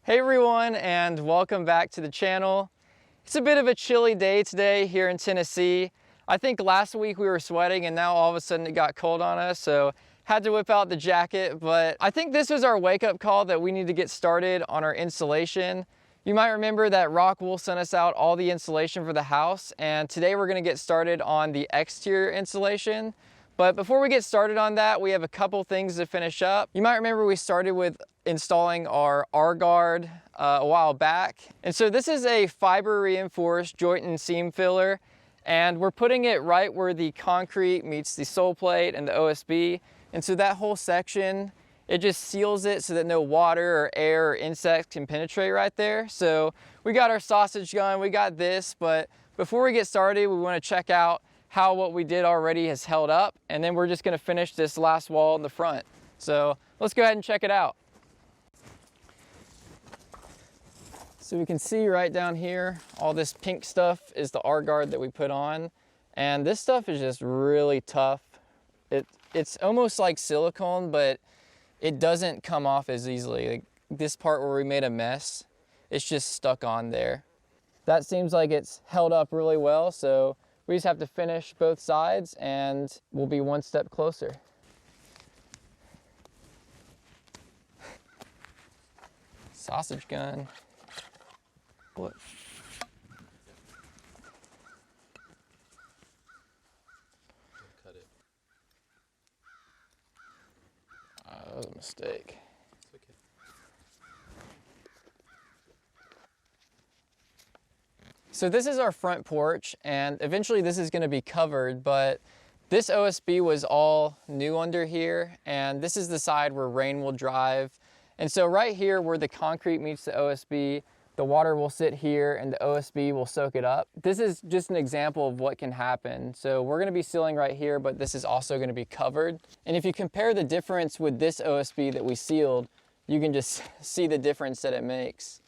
Hey everyone, and welcome back to the channel. It's a bit of a chilly day today here in Tennessee. I think last week we were sweating and now all of a sudden it got cold on us, so had to whip out the jacket. But I think this was our wake-up call that we need to get started on our insulation. You might remember that Rockwool sent us out all the insulation for the house, and today we're going to get started on the exterior insulation. But before we get started on that, we have a couple things to finish up. You might remember we started with installing our R-Guard a while back. And so this is a fiber reinforced joint and seam filler, and we're putting it right where the concrete meets the sole plate and the OSB. And so that whole section, it just seals it so that no water or air or insects can penetrate right there. So we got our sausage gun, we got this, but before we get started, we want to check out how what we did already has held up, and then we're just going to finish this last wall in the front. So let's go ahead and check it out. So we can see right down here, all this pink stuff is the R-Guard that we put on, and this stuff is just really tough. It's almost like silicone, but it doesn't come off as easily. Like this part where we made a mess, it's just stuck on there. That seems like it's held up really well, so we just have to finish both sides and we'll be one step closer. Sausage gun. What? Cut it. That was a mistake. It's okay. So this is our front porch, and eventually this is going to be covered, but this OSB was all new under here, and this is the side where rain will drive. And so right here where the concrete meets the OSB, the water will sit here and the OSB will soak it up. This is just an example of what can happen. So we're going to be sealing right here, but this is also going to be covered. And if you compare the difference with this OSB that we sealed, you can just see the difference that it makes.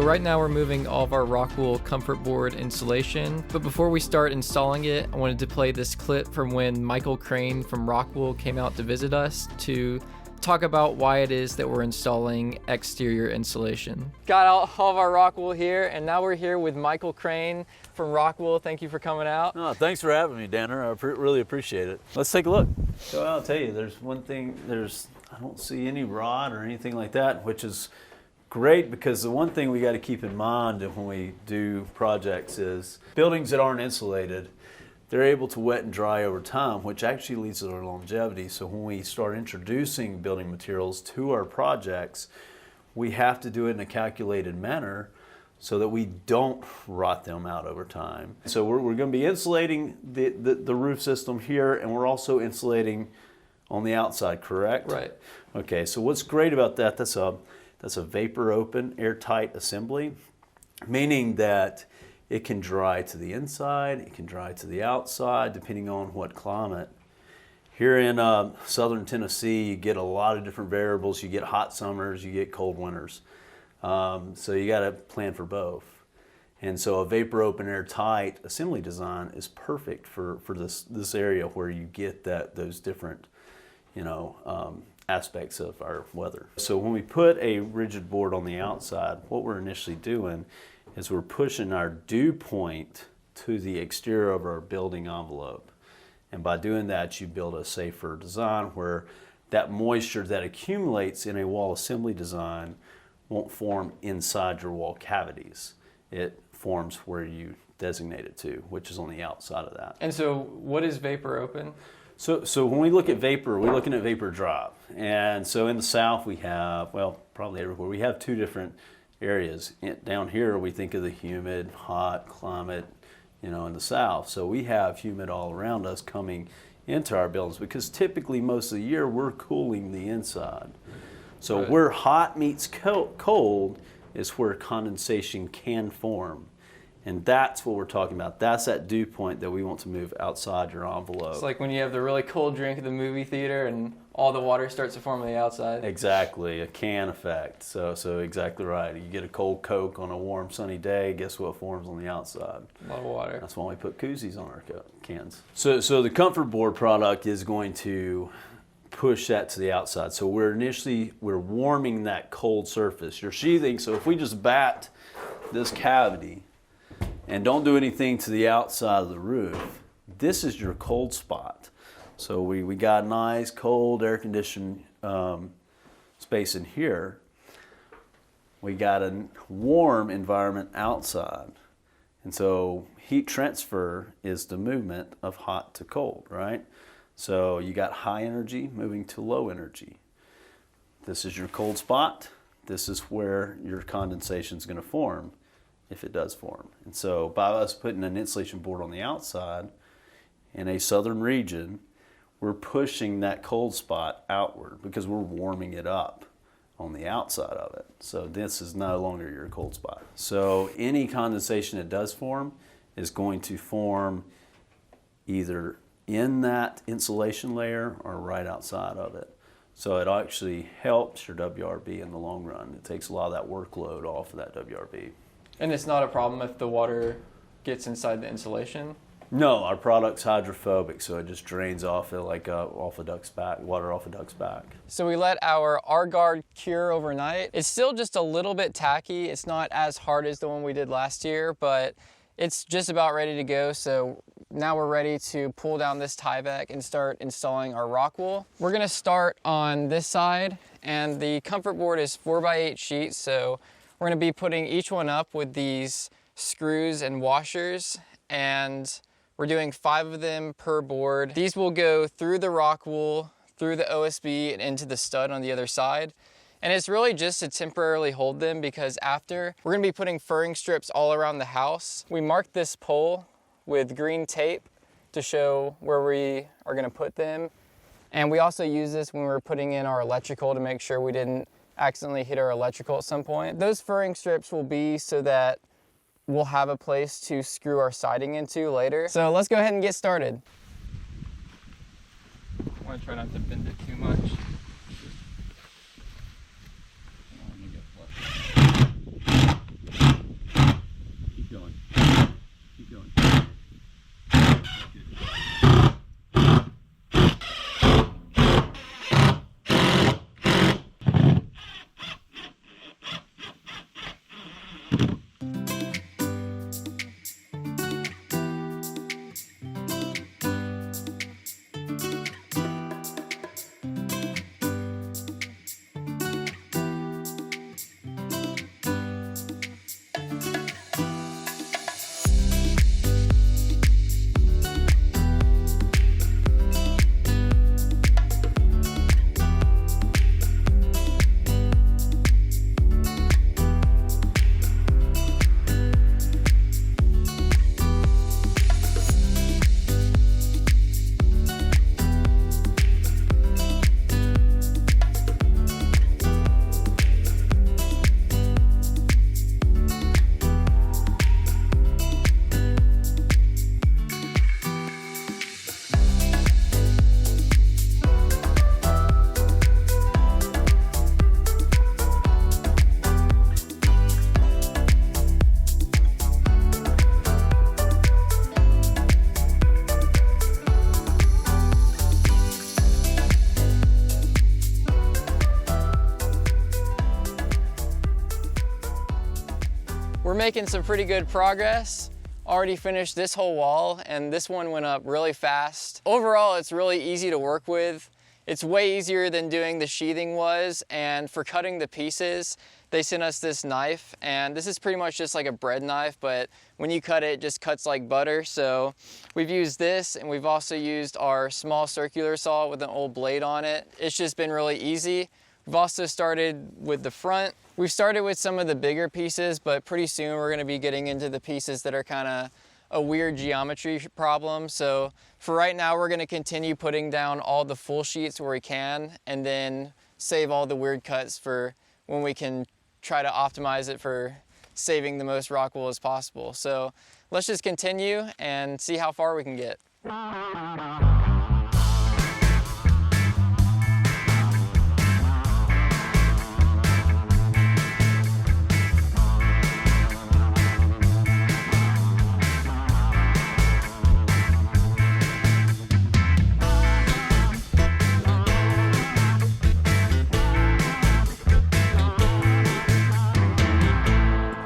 right now we're moving all of our Rockwool Comfortboard insulation, but before we start installing it, I wanted to play this clip from when Michael Crane from Rockwool came out to visit us to talk about why it is that we're installing exterior insulation. Got all of our Rockwool here, and now we're here with Michael Crane from Rockwool. Thank you for coming out. Oh, thanks for having me, Danner. I really appreciate it. Let's take a look. So I'll tell you, there's one thing, I don't see any rot or anything like that, which is great, because the one thing we got to keep in mind when we do projects is buildings that aren't insulated, they're able to wet and dry over time, which actually leads to their longevity. So when we start introducing building materials to our projects, we have to do it in a calculated manner so that we don't rot them out over time. So we're going to be insulating the roof system here, and we're also insulating on the outside, correct? Right. Okay, so what's great about that, that's a vapor open, airtight assembly, meaning that it can dry to the inside, it can dry to the outside, depending on what climate. Here in southern Tennessee, you get a lot of different variables. You get hot summers, you get cold winters. So you got to plan for both. And so a vapor open, airtight assembly design is perfect for this area where you get those different, aspects of our weather. So when we put a rigid board on the outside, what we're initially doing is we're pushing our dew point to the exterior of our building envelope. And by doing that, you build a safer design where that moisture that accumulates in a wall assembly design won't form inside your wall cavities. It forms where you designate it to, which is on the outside of that. And so what is vapor open? So when we look at vapor, we're looking at vapor drop. And so in the South we have, well, probably everywhere, we have two different areas. Down here we think of the humid, hot climate, in the South. So we have humid all around us coming into our buildings, because typically most of the year we're cooling the inside. So Right. where hot meets cold is where condensation can form. And that's what we're talking about. That's that dew point that we want to move outside your envelope. It's like when you have the really cold drink at the movie theater and all the water starts to form on the outside. Exactly, a can effect. So exactly right. You get a cold Coke on a warm sunny day, guess what forms on the outside? A lot of water. That's why we put koozies on our cans. So the Comfortboard product is going to push that to the outside. So we're warming that cold surface. You're sheathing, so if we just bat this cavity and don't do anything to the outside of the roof, this is your cold spot. So we got nice, cold, air-conditioned space in here. We got a warm environment outside. And so heat transfer is the movement of hot to cold, right? So you got high energy moving to low energy. This is your cold spot. This is where your condensation is going to form, if it does form. And so by us putting an insulation board on the outside in a southern region, we're pushing that cold spot outward because we're warming it up on the outside of it. So this is no longer your cold spot. So any condensation that does form is going to form either in that insulation layer or right outside of it. So it actually helps your WRB in the long run. It takes a lot of that workload off of that WRB. And it's not a problem if the water gets inside the insulation? No, our product's hydrophobic, so it just drains off it like off a duck's back, water off a duck's back. So we let our R-Guard cure overnight. It's still just a little bit tacky. It's not as hard as the one we did last year, but it's just about ready to go. So now we're ready to pull down this Tyvek and start installing our Rockwool. We're gonna start on this side, and the Comfortboard is 4x8 sheets, so we're gonna be putting each one up with these screws and washers, and we're doing 5 of them per board. These will go through the Rockwool, through the OSB, and into the stud on the other side. And it's really just to temporarily hold them, because after, we're gonna be putting furring strips all around the house. We marked this pole with green tape to show where we are gonna put them. And we also use this when we're putting in our electrical to make sure we didn't accidentally hit our electrical at some point. Those furring strips will be so that we'll have a place to screw our siding into later. So let's go ahead and get started. I want to try not to bend it too much. making some pretty good progress. Already finished this whole wall, and this one went up really fast. Overall, it's really easy to work with. It's way easier than doing the sheathing was, and for cutting the pieces, they sent us this knife, and this is pretty much just like a bread knife, but when you cut it, it just cuts like butter. So we've used this, and we've also used our small circular saw with an old blade on it. It's just been really easy. We've also started with the front. We've started with some of the bigger pieces, but pretty soon we're gonna be getting into the pieces that are kind of a weird geometry problem. So for right now, we're gonna continue putting down all the full sheets where we can, and then save all the weird cuts for when we can try to optimize it for saving the most Rockwool as possible. So let's just continue and see how far we can get.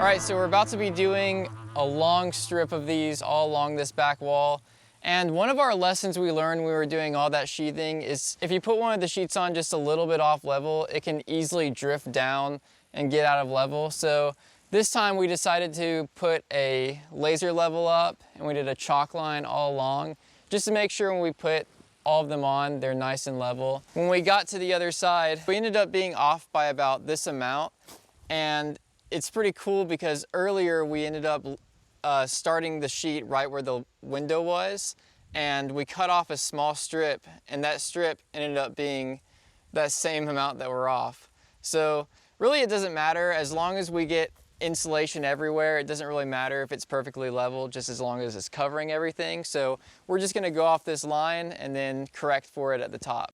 All right, so we're about to be doing a long strip of these all along this back wall. And one of our lessons we learned when we were doing all that sheathing is if you put one of the sheets on just a little bit off level, it can easily drift down and get out of level. So this time we decided to put a laser level up, and we did a chalk line all along, just to make sure when we put all of them on, they're nice and level. When we got to the other side, we ended up being off by about this amount, and it's pretty cool because earlier we ended up starting the sheet right where the window was, and we cut off a small strip, and that strip ended up being that same amount that we're off. So really it doesn't matter, as long as we get insulation everywhere. It doesn't really matter if it's perfectly level, just as long as it's covering everything. So we're just gonna go off this line and then correct for it at the top.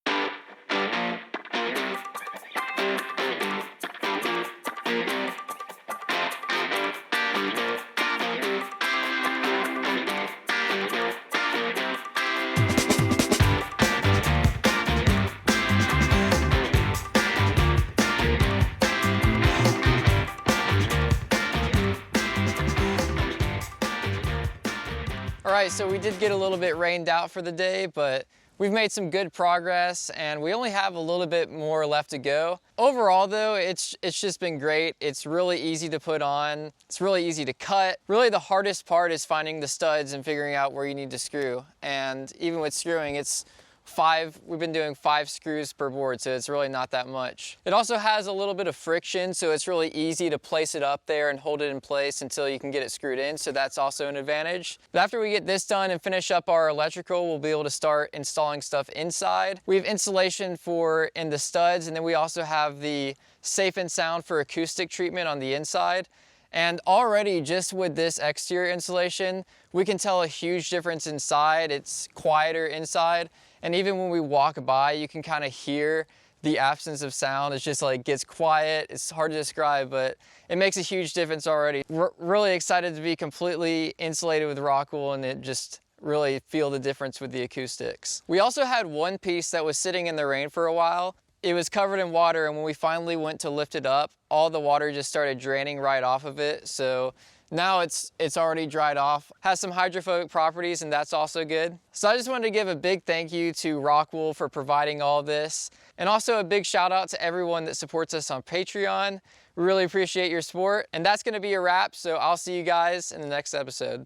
All right, so we did get a little bit rained out for the day, but we've made some good progress, and we only have a little bit more left to go. Overall though, it's just been great. It's really easy to put on. It's really easy to cut. Really the hardest part is finding the studs and figuring out where you need to screw. And even with screwing, we've been doing 5 screws per board, so it's really not that much. It also has a little bit of friction, so it's really easy to place it up there and hold it in place until you can get it screwed in, so that's also an advantage. But after we get this done and finish up our electrical, we'll be able to start installing stuff inside. We have insulation in the studs, and then we also have the safe and sound for acoustic treatment on the inside. And already just with this exterior insulation, we can tell a huge difference inside. It's quieter inside. And even when we walk by, you can kind of hear the absence of sound. It's just like gets quiet. It's hard to describe, but it makes a huge difference already. We're really excited to be completely insulated with Rockwool, and it just really feel the difference with the acoustics. We also had one piece that was sitting in the rain for a while. It was covered in water, and when we finally went to lift it up, all the water just started draining right off of it. So now it's already dried off. Has some hydrophobic properties, and that's also good. So I just wanted to give a big thank you to Rockwool for providing all this, and also a big shout out to everyone that supports us on Patreon. We really appreciate your support, and that's gonna be a wrap, so I'll see you guys in the next episode.